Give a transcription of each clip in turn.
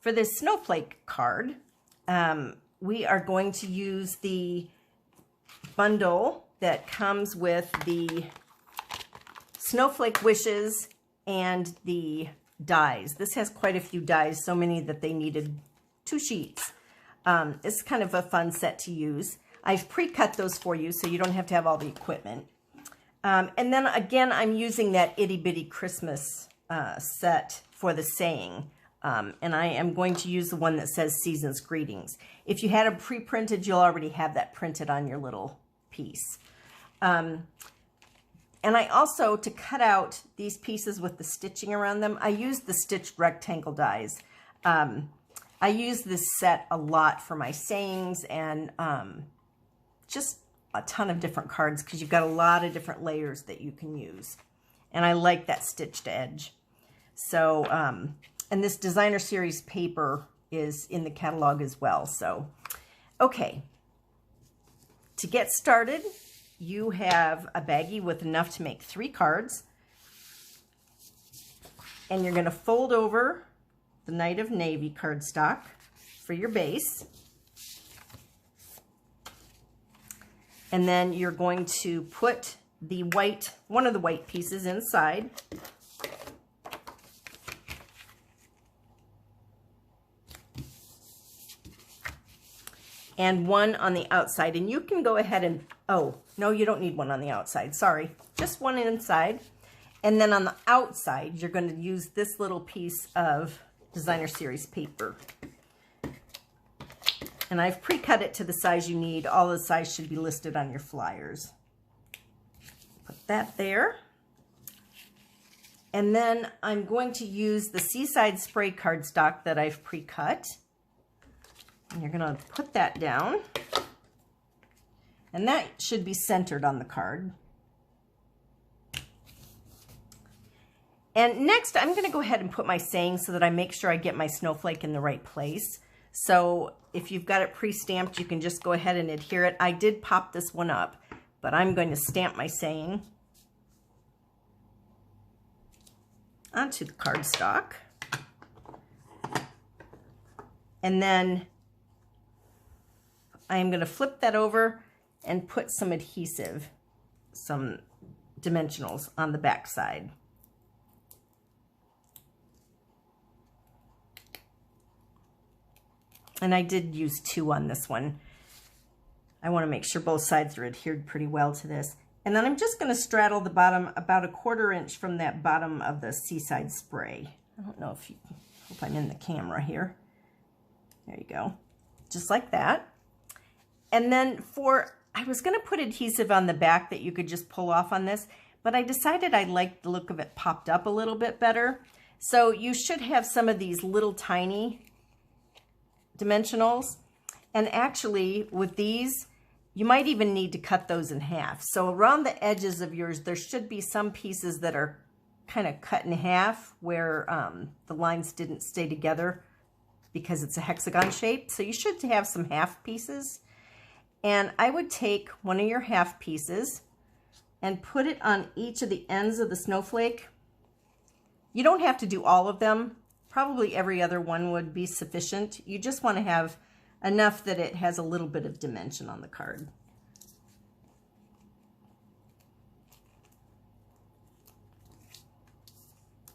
for this snowflake card, we are going to use the bundle that comes with the snowflake wishes and the dies. This has quite a few dies, so many that they needed 2 sheets. It's kind of a fun set to use. I've pre-cut those for you so you don't have to have all the equipment. And then again, I'm using that itty bitty Christmas set for the saying. And I am going to use the one that says Season's Greetings. If you had them pre-printed, you'll already have that printed on your little piece. And I also, to cut out these pieces with the stitching around them, I used the stitched rectangle dies. I use this set a lot for my sayings and just a ton of different cards because you've got a lot of different layers that you can use. And I like that stitched edge. So, and this designer series paper is in the catalog as well. So, okay. To get started, you have a baggie with enough to make 3 cards. And you're going to fold over the Knight of Navy cardstock for your base. And then you're going to put the white, one of the white pieces inside. And one on the outside. And you can go ahead and, oh, no, you don't need one on the outside. Sorry, just one inside. And then on the outside, you're going to use this little piece of designer series paper. And I've pre-cut it to the size you need. All the size should be listed on your flyers. Put that there. And then I'm going to use the Seaside Spray cardstock that I've pre-cut. And you're going to put that down. And that should be centered on the card. And next, I'm going to go ahead and put my saying so that I make sure I get my snowflake in the right place. So if you've got it pre-stamped, you can just go ahead and adhere it. I did pop this one up, but I'm going to stamp my saying onto the cardstock. And then I'm going to flip that over and put some adhesive, some dimensionals on the back side. And I did use 2 on this one. I want to make sure both sides are adhered pretty well to this. And then I'm just going to straddle the bottom about 1/4 inch from that bottom of the Seaside Spray. I don't know if you, hope I'm in the camera here. There you go. Just like that. And then I was going to put adhesive on the back that you could just pull off on this, but I decided I liked the look of it popped up a little bit better. So you should have some of these little tiny dimensionals, and actually with these you might even need to cut those in half. So around the edges of yours there should be some pieces that are kind of cut in half where the lines didn't stay together because it's a hexagon shape. So you should have some half pieces, and I would take one of your half pieces and put it on each of the ends of the snowflake. You don't have to do all of them. Probably every other one would be sufficient. You just want to have enough that it has a little bit of dimension on the card.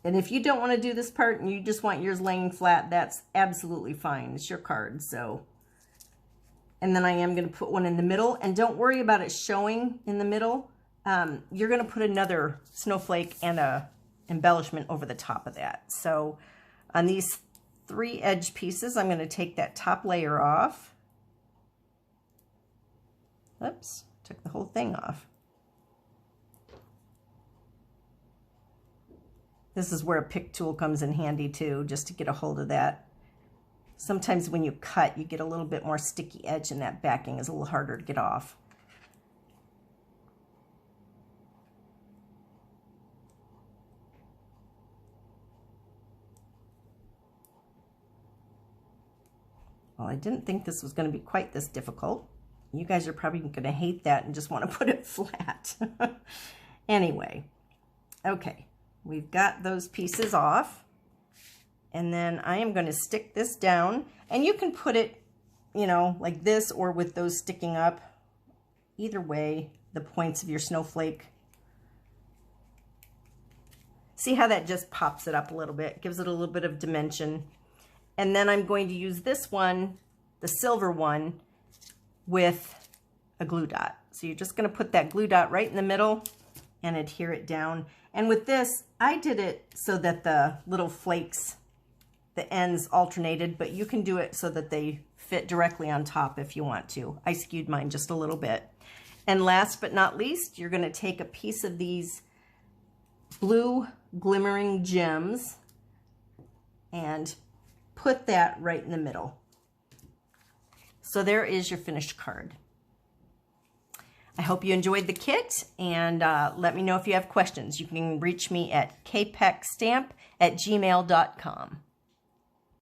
And if you don't want to do this part and you just want yours laying flat, that's absolutely fine. It's your card. So, and then I am going to put one in the middle, and don't worry about it showing in the middle. You're going to put another snowflake and a embellishment over the top of that. So on these 3 edge pieces, I'm going to take that top layer off. Oops, took the whole thing off. This is where a pick tool comes in handy too, just to get a hold of that. Sometimes when you cut, you get a little bit more sticky edge, and that backing is a little harder to get off. Well, I didn't think this was going to be quite this difficult. You guys are probably going to hate that and just want to put it flat. Anyway, okay, we've got those pieces off. And then I am going to stick this down, and you can put it, you know, like this or with those sticking up. Either way, the points of your snowflake. See how that just pops it up a little bit, gives it a little bit of dimension. And then I'm going to use this one, the silver one, with a glue dot. So you're just going to put that glue dot right in the middle and adhere it down. And with this, I did it so that the little flakes, the ends alternated, but you can do it so that they fit directly on top if you want to. I skewed mine just a little bit. And last but not least, you're going to take a piece of these blue glimmering gems and put that right in the middle. So there is your finished card. I hope you enjoyed the kit, and let me know if you have questions. You can reach me at kpeckstamp@gmail.com.